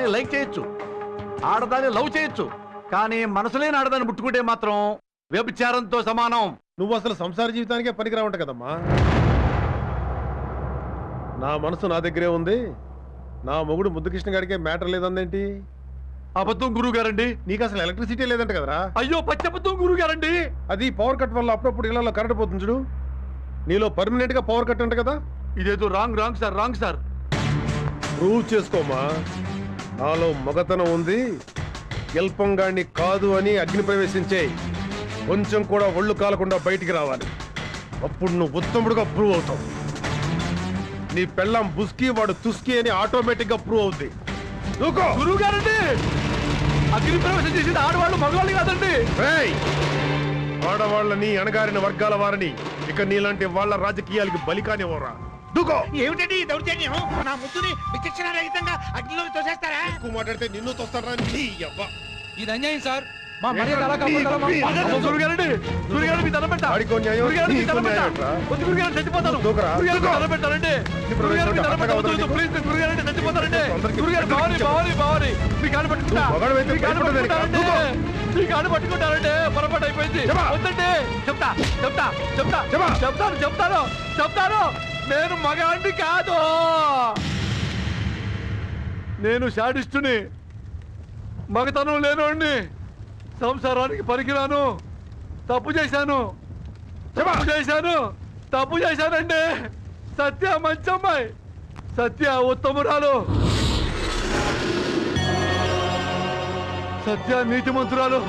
ఆడదాన్ని లైక్ చేయొచ్చు, ఆడదాన్ని లవ్ చేయొచ్చు, కానీ మనసు లేని ఆడదాన్ని ముట్టుకుంటే మాత్రం వ్యభిచారంతో సమానం. నువ్వు అసలు సంసార జీవితానికే పనికిరావంట కదమ్మా. నా మనసు నా దగ్గరే ఉంది, నా మొగుడు ముద్దుకృష్ణ గారికే మ్యాటర్ లేదందేంటి? అబద్ధం గురువు గారండి. నీకు అసలు ఎలక్ట్రిసిటీ లేదంట కదరా? అయ్యో పచ్చబద్ధం గురువు గారండి. అది పవర్ కట్ వల్ల అప్పుడప్పుడు ఇళ్లలో కరెంట్ పోతుంది చూడు, నీలో పర్మనెంట్ గా పవర్ కట్ అంట కదా? ఇదేదో wrong wrong sir, wrong sir. Prove చేసుకోమా, నాలో మగతనం ఉంది, ఎల్పంగాడిని కాదు అని అగ్ని ప్రవేశించే, కొంచెం కూడా ఒళ్ళు కాలకుండా బయటికి రావాలి. అప్పుడు నువ్వు ఉత్తముడుగా ప్రూవ్ అవుతావు. నీ పెళ్ళాం బుస్కి, వాడు తుస్కి అని ఆటోమేటిక్ గా ప్రూవ్ అవుద్ది. గురువు గారండి, అగ్ని ప్రవేశం చేసేది ఆడవాళ్ళు మగవాళ్ళు కాదండి. ఆడవాళ్ళని అణగారిన వర్గాల వారిని ఇక నీలాంటి వాళ్ళ రాజకీయాలకి బలికానివ్వరా. ఏమిటండి దౌర్జన్యం? నా ముద్దుని విచక్షణ రహితంగా అగ్నిలో తోసేస్తారా? ఎక్కువ మాట్లాడితే నిన్ను తోస్తారా? ఇది అన్యాయం సార్. మా మర్యాద అలా కాపాడాలి. గురుగారండి, గురుగారు మీ దండం పెట్టా. గురుగారు మీ దండం పెట్టా. వద్దు గురుగారు, చచ్చిపోతాను. గురుగారు మీ దండం పెట్టారండి. గురుగారు మీ దండం పెట్టవద్దు. ప్లీజ్ గురుగారండి, చచ్చిపోతారండి. గురుగారు బావని బావని బావని మీ కాళ్ళు పట్టుకుంటా. మీ కాళ్ళు పట్టుకుంటారండి. మీ కాళ్ళు పట్టుకుంటారండి. పొరపాటు అయిపోయింది. వద్దండి. చెప్తా చెప్తా చెప్తా చెప్తాను చెప్తాను చెప్తాను. నేను మగాండి కాదు, నేను శాడిస్టుని, మగతనం లేనోడిని, సంసారానికి పనికిరాను. తప్పు చేశాను, తప్పు చేశానండి. సత్య మంచి అమ్మాయి, సత్య ఉత్తమురాలు, సత్య నీతిమంతురాలు.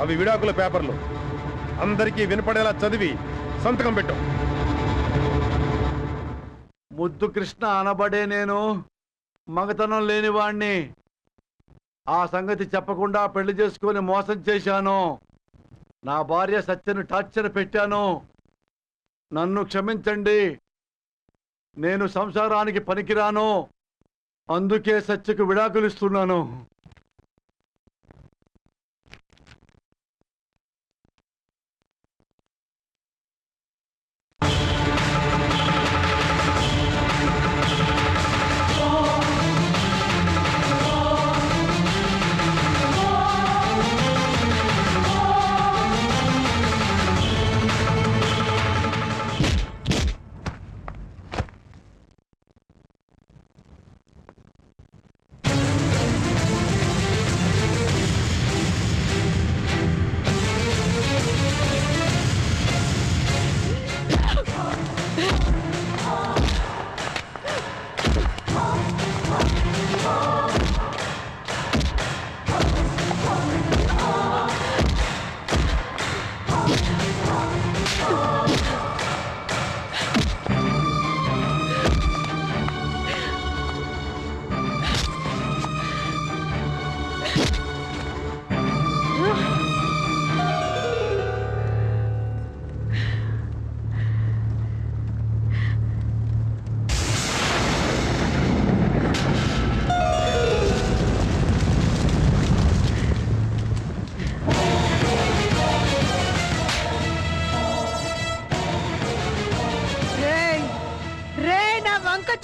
అవి విడాకుల పేపర్లు, అందరికీ వినపడేలా చదివి సంతకం పెట్టు. ముద్దు కృష్ణ అనబడే నేను మగతనం లేనివాణ్ణి. ఆ సంగతి చెప్పకుండా పెళ్లి చేసుకొని మోసం చేశాను. నా భార్య సత్యను టార్చర్ పెట్టాను. నన్ను క్షమించండి. నేను సంసారానికి పనికిరాను, అందుకే సత్యకు విడాకులు ఇస్తున్నాను.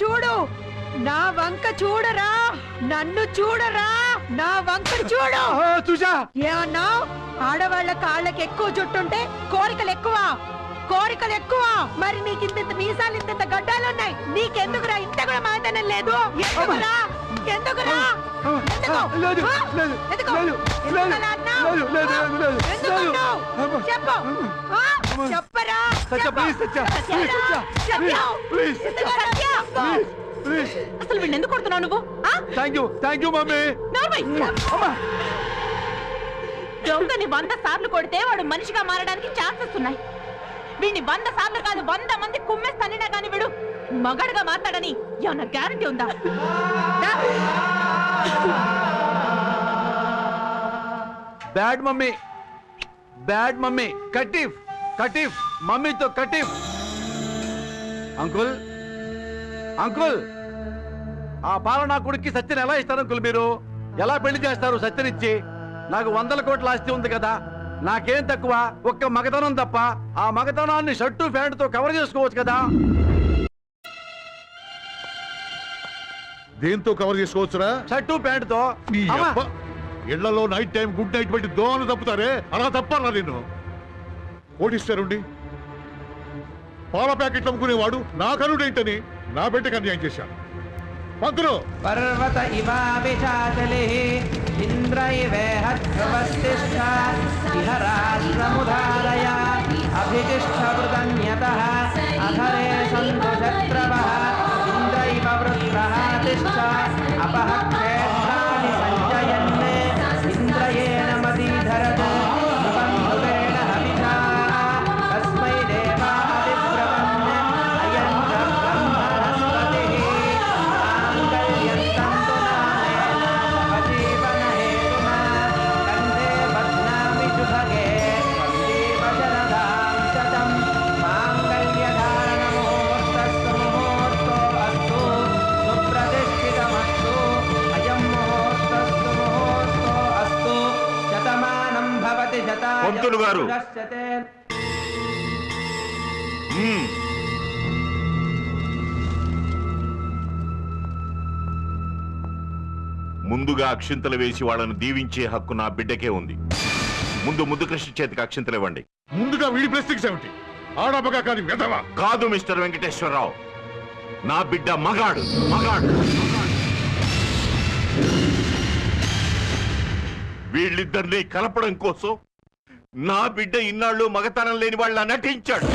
చూడు, నా వంక చూడరా, నన్ను చూడరా, నా వంక చూడు. చూసా ఏమన్నా? ఆడవాళ్ల కాళ్ళకి ఎక్కువ జుట్టుంటే కోరికలు ఎక్కువ, కోరికలు ఎక్కువ. మరి నీకు ఇంత మీసాలు, ఇంత గడ్డాలున్నాయి, నీకెందుకురా ఇంత కూడా మాతనం లేదు? ఎందుకురా? ఎందుకురా? ఎందుకు? లేదు, ఆ? లేదు, ఎందుకు? లేదు, ఎందుకు లేదు, అలా అన్నావు? లేదు, లేదు, ఆ? లేదు, ఎందుకు లేదు. అన్నావు? చెప్పు. ఆ? చెప్పరా? సత్య, చెప్పు. ప్లీజ్, సత్య, ప్లీజ్, చెప్పరా? సత్య, సత్య. ప్లీజ్, ఎందుకు సత్య? ప్లీజ్. అసలు వీడిని ఎందుకు కొడుతున్నావు నువ్వు? ఆ? Thank you mummy. నోర్మై. అమ్మా. దొంగని 100 సార్లు కొడితే వాడు మనిషిగా మారడానికి ఛాన్సెస్ ఉన్నాయి. వీడిని 100 సార్లు కాదు 100 మంది కుమ్మేస్తానినా కానీ వీడు మగాడుగా మాట్లాడని ఏమన్నా గ్యారంటీ ఉందా? బ్యాడ్ మమ్మీ కటీఫ్ మమ్మీతో కటీఫ్. అంకుల్ ఆ పాలనా కొడుక్కి సత్యని ఎలా ఇస్తారు అంకుల్? మీరు ఎలా పెళ్లి చేస్తారు సత్యనిచ్చి? నాకు 100 కోట్ల ఆస్తి ఉంది కదా, నాకేం తక్కువ? ఒక్క మగతనం తప్ప. ఆ మగతనాన్ని షర్టు ప్యాంటుతో కవర్ చేసుకోవచ్చు కదా. దేంతో కవర్ చేసుకోవచ్చురా? షర్టు ప్యాంటుతో. నీ అమ్మా. అబ్బ. ఇళ్లలో నైట్ టైం గుడ్ నైట్ పెట్టి దోమలు తప్పుతారే, అలా తప్పాలా నేను? కోటిస్తారుండి పాల ప్యాకెట్లు అమ్ముకునేవాడు నా కరుడేంటని నా బిడ్డకు అన్యాయం చేశాడు. పంతులు पर्वत इवाभिचाचलिः इन्द्रैवेहद्रवस्तिष्ठ इह राष्ट्रमुदारय अभितिष्ठवृतन्यतः अधरे सन्तु शत्रवः इन्द्रैव वृत्रः तिष्ठ अपः क्षेत्राणि सञ्जयन् इन्द्रयेण मदीधरतु निबन्धुवेन हविषा तस्मै देवादिब्रवन् अयं च ब्रह्मणस्पतिः పంతులు గారు. ముందుగా అక్షింతలు వేసి వాళ్ళను దీవించే హక్కు నా బిడ్డకే ఉంది. ముందు ముద్దుకృష్ణ చేతికి అక్షింతలు ఇవ్వండి. ముందుగా వీడి ప్రెస్టిక్స్ ఏమిటి? ఆడబగా కాని వెధవా. కాదు మిస్టర్ వెంకటేశ్వరరావు, నా బిడ్డ మగాడు. వీళ్ళిద్దరినీ కలపడం కోసం నా బిడ్డ ఇన్నాళ్ళు మగతనం లేని వాళ్ళ నటించాడు.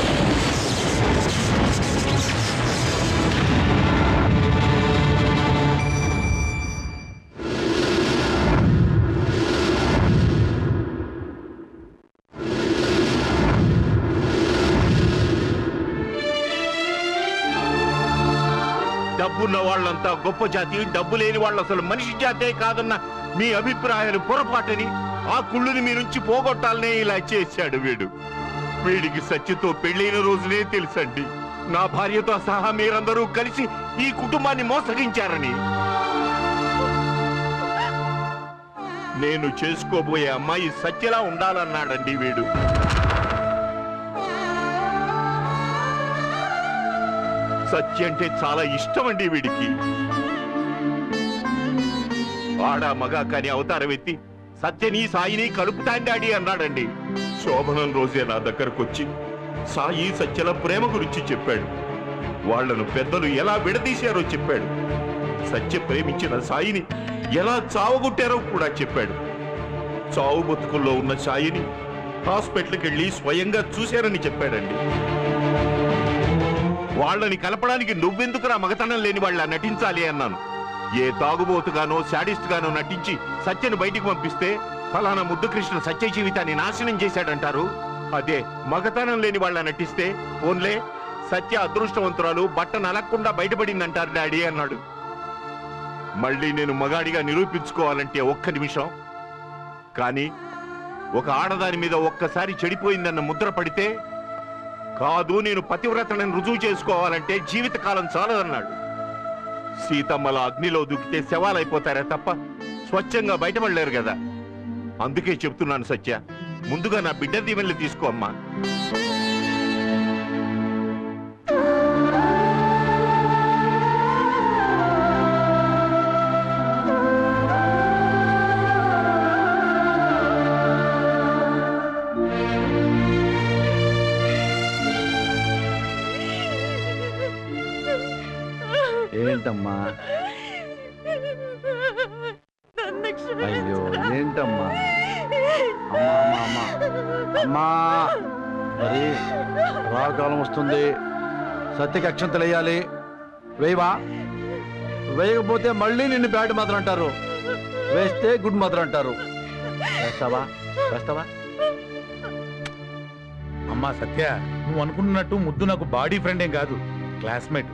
డబ్బున్న వాళ్ళంతా గొప్ప జాతి, డబ్బు లేని వాళ్ళు అసలు మనిషి జాతే కాదన్న మీ అభిప్రాయాలు పొరపాటని, ఆ కుళ్ళుని మీ నుంచి పోగొట్టాలనే ఇలా చేశాడు వీడు. వీడికి సత్యతో పెళ్ళైన రోజునే తెలుసండి నా భార్యతో సహా మీరందరూ కలిసి ఈ కుటుంబాన్ని మోసగించారని. నేను చేసుకోబోయే అమ్మాయి సత్యలా ఉండాలన్నాడండి వీడు. సత్య అంటే చాలా ఇష్టం అండి వీడికి. ఆడ మగ కాని అవతారం ఎత్తి సత్యని సాయిని కలుపుతాండి డాడీ అన్నాడండి. శోభనం రోజే నా దగ్గరకు వచ్చి సాయి సత్యల ప్రేమ గురించి చెప్పాడు. వాళ్లను పెద్దలు ఎలా విడదీశారో చెప్పాడు. సత్య ప్రేమించిన సాయిని ఎలా చావగొట్టారో కూడా చెప్పాడు. చావు బతుకుల్లో ఉన్న సాయిని హాస్పిటల్కి వెళ్ళి స్వయంగా చూశారని చెప్పాడండి. వాళ్ళని కలపడానికి నువ్వెందుకురా మగతనం లేని వాళ్ళ నటించాలి అన్నాను. ఏ తాగుబోతుగానో శాడిస్ట్ గానో నటించి సత్యను బయటికి పంపిస్తే ఫలానా ముద్దుకృష్ణ సత్య జీవితాన్ని నాశనం చేశాడంటారు. అదే మగతనం లేని వాళ్ళ నటిస్తే ఓన్లే సత్య అదృష్టవంతురాలు బట్ట నలక్కుండా బయటపడిందంటారు డాడీ అన్నాడు. మళ్ళీ నేను మగాడిగా నిరూపించుకోవాలంటే ఒక్క నిమిషం, కానీ ఒక ఆడదాని మీద ఒక్కసారి చెడిపోయిందన్న ముద్ర పడితే కాదు నేను పతివ్రతను రుజువు చేసుకోవాలంటే జీవితకాలం చాలదన్నాడు. సీతమ్మల అగ్నిలో దూకితే శవాలైపోతారే తప్ప స్వచ్ఛంగా బయటపడలేరు కదా. అందుకే చెప్తున్నాను సత్య, ముందుగా నా బిడ్డ దీవెనలు తీసుకో అమ్మా. ఏంటమ్మా ఏంటమ్మా అమ్మా మరి రాకాలం వస్తుంది, సత్యకి అక్షంతలు వేయాలి. వేయవా? వేయకపోతే మళ్ళీ నిన్ను బ్యాడ్ మాత్రం అంటారు, వేస్తే గుడ్ మాత్రం అంటారు. వేస్తావా? అమ్మా సత్య, నువ్వు అనుకున్నట్టు ముద్దు నాకు బాడీ ఫ్రెండ్ ఏం కాదు, క్లాస్మేట్.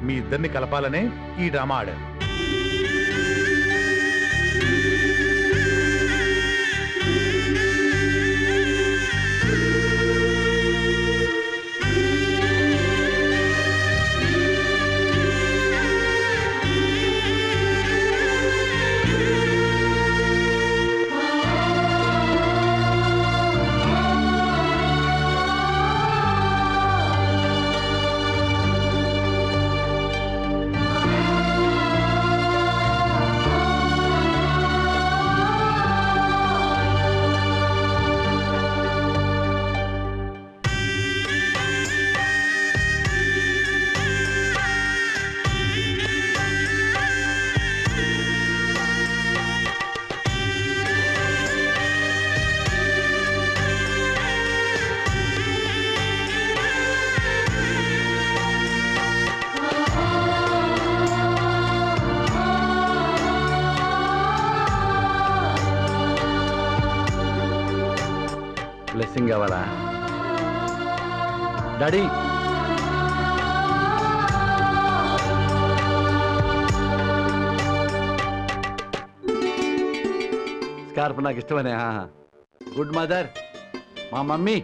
మీ ఇద్దరిని కలపాలనే ఈ డ్రామా ఆడాను. బ్లెస్సింగ్ కావాలా డాడీ? స్కార్ఫ్ నాకు ఇష్టమనే. Good mother. మా మమ్మీ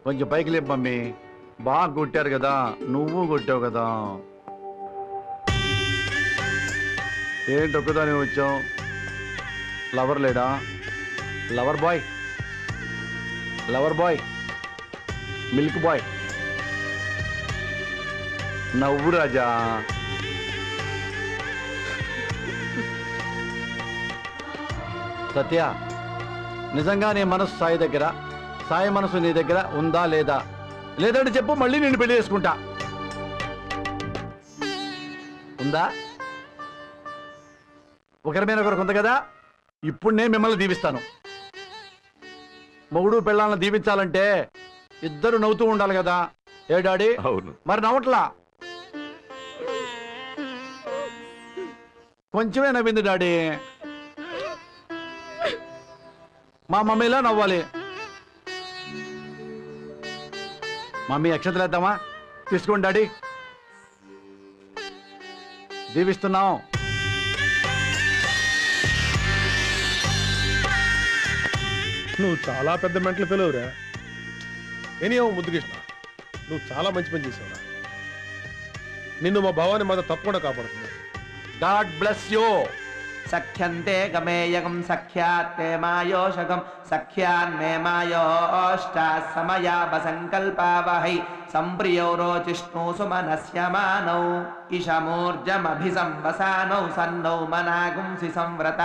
కొంచెం పైకి లేపు మమ్మీ. బాగా కొట్టారు కదా, నువ్వు కొట్టావు కదా. ఏంటి ఒక్కదాని వచ్చావు? లవర్ లేడా? లవర్ బాయ్, మిల్క్ బాయ్, నవ్వు రాజా. సత్య, నిజంగా నీ మనసు సాయి దగ్గర, సాయి మనసు నీ దగ్గర ఉందా లేదా? లేదంటే చెప్పు, మళ్ళీ నేను పెళ్లి చేసుకుంటా. ఉందా? ఒకరి మీద ఒకరికి ఉంది కదా. ఇప్పుడు నేను మిమ్మల్ని దీవిస్తాను. మొగుడు పెళ్ళాలను దీవించాలంటే ఇద్దరు నవ్వుతూ ఉండాలి కదా. ఏ డాడీ? అవును. మరి నవ్వట్లా? కొంచెమే నవ్వింది డాడీ. మా మమ్మీలా నవ్వాలి. మమ్మీ అక్షతలేద్దామా? తీసుకోండి డాడీ, దీవిస్తున్నాం. నువ్వు చాలా పెద్ద మెంటల్ ఫెలోరా. ఎనీ ముద్దు కృష్ణ, నువ్వు చాలా మంచి పని చేసావురా. నిన్ను మా భావాన్ని మాత్రం తప్పకుండా కాపాడుతుంది. God bless you. సఖ్యంతే గమేయగం సఖ్యాత్తే మాయోషగం సఖ్యాన్మే మాయోష్టా సమయావసంకల్పావహై సంప్రియో రోచిష్ణు సుమనస్యమానౌ ఇషమూర్జమభిసంవసానౌ సన్నౌ మనాగుంసి సంవ్రత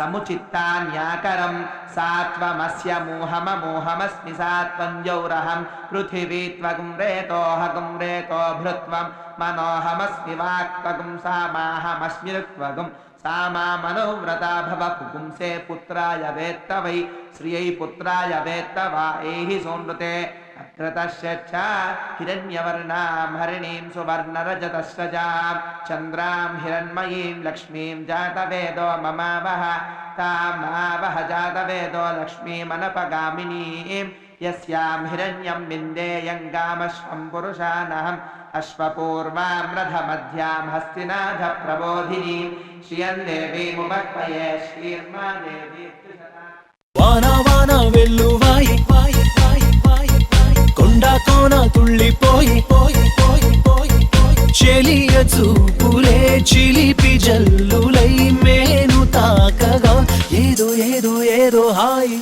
సముచిత్తాన్యాకరం సాత్వమస్య మోహమమోహమస్మి సాత్వం జౌరహం పృథివీ త్వగం రేతోహగం రేతో భృత్వం మనోహమస్మి వాక్త్వగం సామాహమస్మి ఋత్వగం సామా మనోవ్రతా భవ పుపుంసే పుత్రాయ వేత్త వై శ్రియై పుత్రాయ వేత్త వా ఏహి సోనృతే అగ్రతశ్చ హిరణ్యవర్ణాం హరిణీం సువర్ణరజతశ్రజాం చంద్రాం హిరణ్మయీం లక్ష్మీం జాతవేదో మమావహ తామావహ జాతవేదో లక్ష్మీమనపగామినీం యస్యాం హిరణ్యం విందేయం గామశ్వం పురుషానహం అశ్వపూర్వాం రథమధ్యాం హస్తినాథ ప్రబోధినీం శ్రియం దేవీముపక్వయే శ్రీర్మా దేవీ. వాన వాన వెల్లువాయి కొండ కోన తుళ్ళిపోయి చెలియ చూపులే చిలిపి జల్లులై మేను తాకగా ఏదో ఏదో ఏదో హాయి.